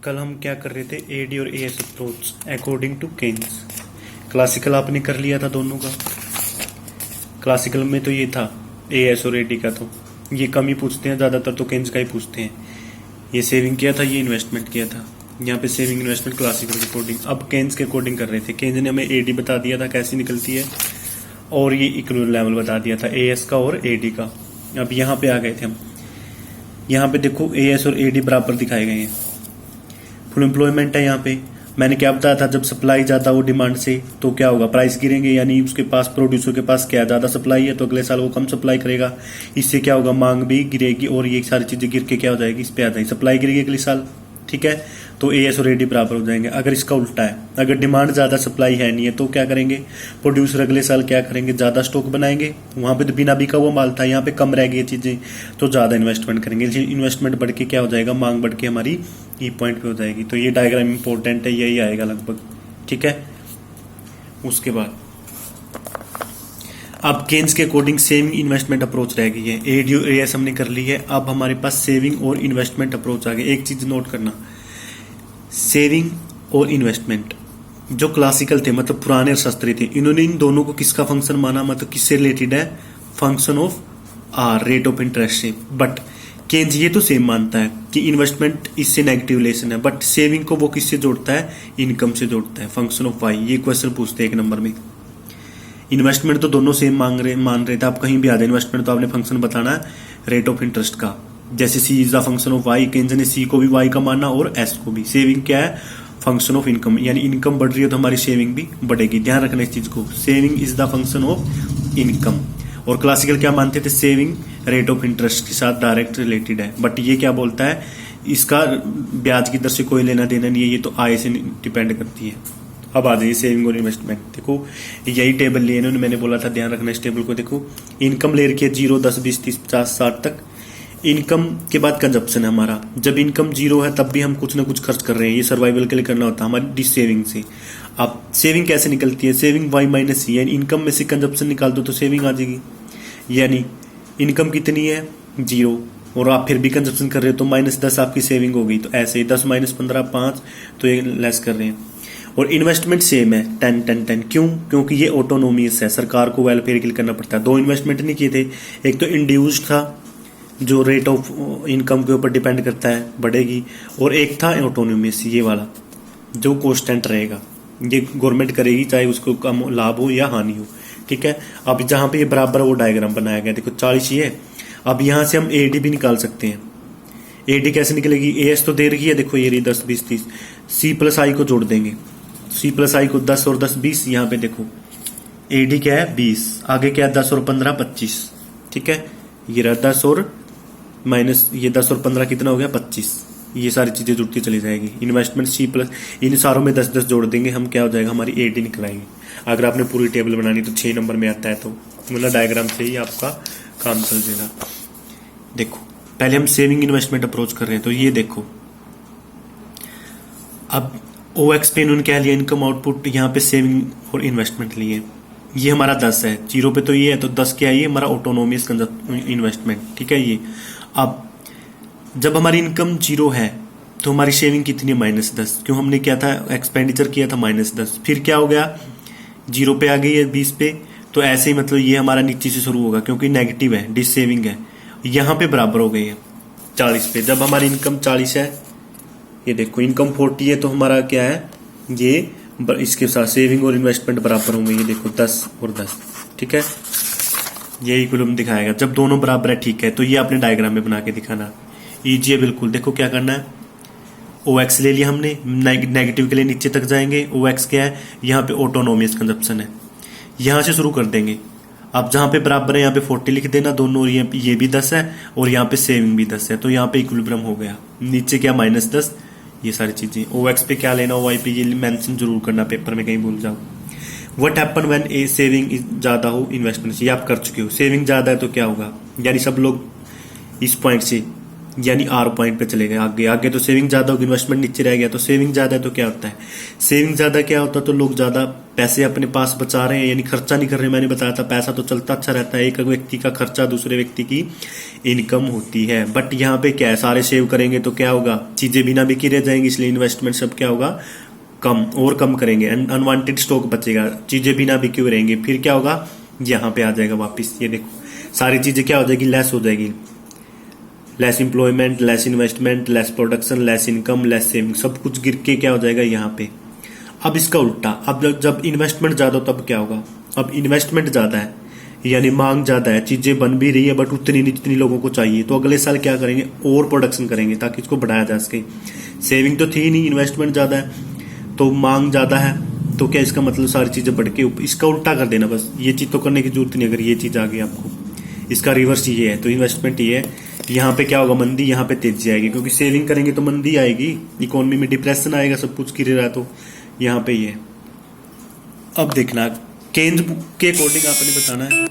कल हम क्या कर रहे थे, एडी और AS approach according to Keynes. Classical आपने कर लिया था दोनों का। क्लासिकल में तो ये था एएस और एडी का, तो ये कम ही पूछते हैं, ज़्यादातर तो केन्स का ही पूछते हैं। ये सेविंग किया था, ये इन्वेस्टमेंट किया था। यहाँ पे सेविंग इन्वेस्टमेंट क्लासिकल के अकॉर्डिंग। अब केन्स के अकॉर्डिंग कर रहे थे। केन्स ने हमें एडी बता दिया था कैसी निकलती है, और ये इक्वल लेवल बता दिया था एएस का और एडी का। अब यहाँ पे आ गए थे हम। यहाँ पे देखो एएस और एडी बराबर दिखाए गए हैं। फुल एम्प्लॉयमेंट है। यहाँ पे मैंने क्या बताया था, जब सप्लाई ज़्यादा हो डिमांड से तो क्या होगा, प्राइस गिरेंगे। यानी उसके पास, प्रोड्यूसर के पास क्या ज़्यादा सप्लाई है तो अगले साल वो कम सप्लाई करेगा। इससे क्या होगा, मांग भी गिरेगी और ये सारी चीज़ें गिर के क्या हो जाएगी, इस पे आ जाएगी, सप्लाई गिरेगी अगले साल। ठीक है, तो एएस और एडी बराबर हो जाएंगे। अगर इसका उल्टा है, अगर डिमांड ज़्यादा सप्लाई है नहीं है तो क्या करेंगे, प्रोड्यूसर अगले साल क्या करेंगे, ज़्यादा स्टॉक बनाएंगे। वहाँ पे तो बिना बिका हुआ माल था, यहाँ पे कम रह गई चीज़ें तो ज़्यादा इन्वेस्टमेंट करेंगे। इन्वेस्टमेंट बढ़ के क्या हो जाएगा, मांग बढ़ के हमारी ई पॉइंट पे हो जाएगी। तो ये डायग्राम इंपॉर्टेंट है, यही आएगा लगभग। ठीक है, उसके बाद अब केन्स के अकॉर्डिंग सेविंग इन्वेस्टमेंट अप्रोच रह गई है। एडी और एएस हमने कर ली है। अब हमारे पास सेविंग और इन्वेस्टमेंट अप्रोच आ गए। एक चीज नोट करना, सेविंग और इन्वेस्टमेंट जो क्लासिकल थे, मतलब पुराने और शास्त्री थे, इन्होंने इन दोनों को किसका फंक्शन माना, मतलब किससे रिलेटेड है, function of R, rate of interest से। बट केन्स ये तो सेम मानता है कि इन्वेस्टमेंट इससे नेगेटिव रिलेशन है, बट सेविंग को वो किससे जोड़ता है, इनकम से जोड़ता है, फंक्शन ऑफ वाई। ये क्वेश्चन पूछते हैं एक नंबर में। इन्वेस्टमेंट तो दोनों सेम मान रहे थे। आप कहीं भी आ जाए, इन्वेस्टमेंट तो आपने फंक्शन बताना है रेट ऑफ इंटरेस्ट का। जैसे C is the function of Y, Keynes ने सी को भी वाई का माना और एस को भी। सेविंग क्या है, फंक्शन ऑफ इनकम, यानी इनकम बढ़ रही है तो हमारी सेविंग भी बढ़ेगी। ध्यान रखना इस चीज को, saving is the function of income. और क्लासिकल क्या मानते थे, सेविंग रेट ऑफ इंटरेस्ट के साथ डायरेक्ट रिलेटेड है। बट ये क्या बोलता है, इसका ब्याज की दर से कोई लेना देना नहीं है, ये तो आय से डिपेंड करती है। अब आ जाइए सेविंग और इन्वेस्टमेंट। देखो यही टेबल लिए इन्होंने, मैंने बोला था ध्यान रखना इस टेबल को। देखो इनकम ले रखी है 0, 10, 20, 30, 50, 60 तक। इनकम के बाद कंजप्शन है हमारा। जब इनकम 0 है तब भी हम कुछ ना कुछ खर्च कर रहे हैं, ये सर्वाइवल के लिए करना होता है हमारी डिस सेविंग से। अब सेविंग कैसे निकलती है, सेविंग वाई माइनस सी, यानी इनकम में से कंजप्शन निकाल दो तो सेविंग आ जाएगी। यानी इनकम कितनी है 0 और आप फिर भी कंजप्शन कर रहे हो तो -10 आपकी सेविंग हो गई। तो ऐसे ही 10 - 15 5, तो ये लेस कर रहे हैं। और इन्वेस्टमेंट सेम है 10 10 10। क्यों, क्योंकि ये ऑटोनोमियस है, सरकार को वेलफेयर के लिए करना पड़ता है। दो इन्वेस्टमेंट नहीं किए थे, एक तो इंड्यूस्ड था जो रेट ऑफ इनकम के ऊपर डिपेंड करता है, बढ़ेगी, और एक था ऑटोनोमियस ये वाला जो कॉन्स्टेंट रहेगा, ये गवर्नमेंट करेगी चाहे उसको कम लाभ हो या हानि हो। ठीक है, अब जहां पे ये बराबर वो डायग्राम बनाया गया, देखो 40 ही है। अब यहां से हम एडी भी निकाल सकते हैं। एडी कैसे निकलेगी, एएस तो दे रही है, देखो ये रही 10 20 30, सी प्लस आई को जोड़ देंगे, सी प्लस आई को 10 और 10 20। यहाँ पे देखो एडी क्या है 20, आगे क्या है 10 और 15 25। ठीक है, ये रहा 10 और माइनस ये 10 और 15 कितना हो गया 25। ये सारी चीजें जुड़ती चली जाएगी। इन्वेस्टमेंट सी प्लस, इन सारों में 10 10 जोड़ देंगे हम, क्या हो जाएगा, हमारी एडी निकलाएंगे। अगर आपने पूरी टेबल बनानी तो 6 नंबर में आता है, तो मतलब डायग्राम से ही आपका काम चल जाएगा। देखो पहले हम सेविंग इन्वेस्टमेंट अप्रोच कर रहे हैं, तो ये देखो अब ओएक्स पे इन्होंने क्या लिया, इनकम आउटपुट, यहाँ पे सेविंग और इन्वेस्टमेंट लिए। ये हमारा 10 है, 0 पे तो ये है, तो 10 क्या है, ये हमारा ऑटोनोमियस इन्वेस्टमेंट। ठीक है, ये अब जब हमारी इनकम 0 है तो हमारी सेविंग कितनी है -10। क्यों, हमने क्या था, एक्सपेंडिचर किया था -10, फिर क्या हो गया 0 पे आ गई है 20 पे। तो ऐसे ही मतलब ये हमारा नीचे से शुरू होगा क्योंकि नेगेटिव है, डिस सेविंग है। यहाँ पे बराबर हो गई है 40 पे। जब हमारी इनकम 40 है, ये देखो इनकम 40 है, तो हमारा क्या है, ये इसके साथ सेविंग और इन्वेस्टमेंट बराबर होंगे। ये देखो 10 और 10। ठीक है, ये इक्विलिब्रियम दिखाएगा जब दोनों बराबर है। ठीक है, तो ये आपने डायग्राम में बना के दिखाना, ईजी है बिल्कुल। देखो क्या करना है, ओएक्स ले लिया हमने, नेगेटिव के लिए नीचे तक जाएंगे। ओएक्स क्या है, यहाँ पे ऑटोनोमियस कंजप्शन है, यहाँ से शुरू कर देंगे। अब जहाँ पे बराबर है यहाँ पे 40 लिख देना दोनों, ये भी 10 है और यहाँ पे सेविंग भी 10 है, तो यहाँ पे इक्विलिब्रियम हो गया। नीचे क्या -10, ये सारी चीजें। ओएक्स पे क्या लेना, ओवाई पे, ये मेंशन जरूर करना पेपर में, कहीं भूल जाओ। What happen when A saving ज्यादा हो इन्वेस्टमेंट, ये आप कर चुके हो। सेविंग ज्यादा है तो क्या होगा, यानी सब लोग इस पॉइंट से यानी आर पॉइंट पे चले गए। आगे आगे तो सेविंग ज्यादा होगी, इन्वेस्टमेंट नीचे रह गया। तो सेविंग ज्यादा है तो क्या होता है, सेविंग ज्यादा क्या होता है, तो लोग ज्यादा पैसे अपने पास बचा रहे हैं, यानी खर्चा नहीं कर रहे। मैंने बताया था पैसा तो चलता अच्छा रहता है, एक व्यक्ति का खर्चा दूसरे व्यक्ति की इनकम होती है। बट यहाँ पे क्या है, सारे सेव करेंगे तो क्या होगा, चीजें बिना बिकी रह जाएंगी, इसलिए इन्वेस्टमेंट सब क्या होगा, कम और कम करेंगे। अनवांटेड स्टॉक बचेगा, चीजें बिना बिके हुए रहेंगी। फिर क्या होगा, यहाँ पे आ जाएगा वापिस, ये देखो सारी चीजें क्या हो जाएगी, लेस हो जाएगी। Less employment, less investment, less production, less income, less saving, सब कुछ गिर के क्या हो जाएगा यहाँ पे। अब इसका उल्टा, अब जब इन्वेस्टमेंट ज्यादा हो तब क्या होगा, अब इन्वेस्टमेंट ज्यादा है यानी मांग ज्यादा है, चीजें बन भी रही है बट उतनी नहीं जितनी लोगों को चाहिए, तो अगले साल क्या करेंगे, और प्रोडक्शन करेंगे ताकि इसको बढ़ाया जा सके। सेविंग तो थी नहीं, इन्वेस्टमेंट ज्यादा है तो मांग ज्यादा है, तो क्या इसका मतलब सारी चीजें बढ़ के इसका उल्टा कर देना बस। ये चीज तो करने की जरूरत नहीं, अगर ये चीज आ गई आपको, इसका रिवर्स ये है। तो इन्वेस्टमेंट ये है, यहाँ पे क्या होगा, मंदी, यहाँ पे तेजी आएगी, क्योंकि सेविंग करेंगे तो मंदी आएगी, इकोनॉमी में डिप्रेशन आएगा, सब कुछ गिर रहा है, तो यहाँ पे ये। अब देखना केन्स के अकॉर्डिंग आपने बताना है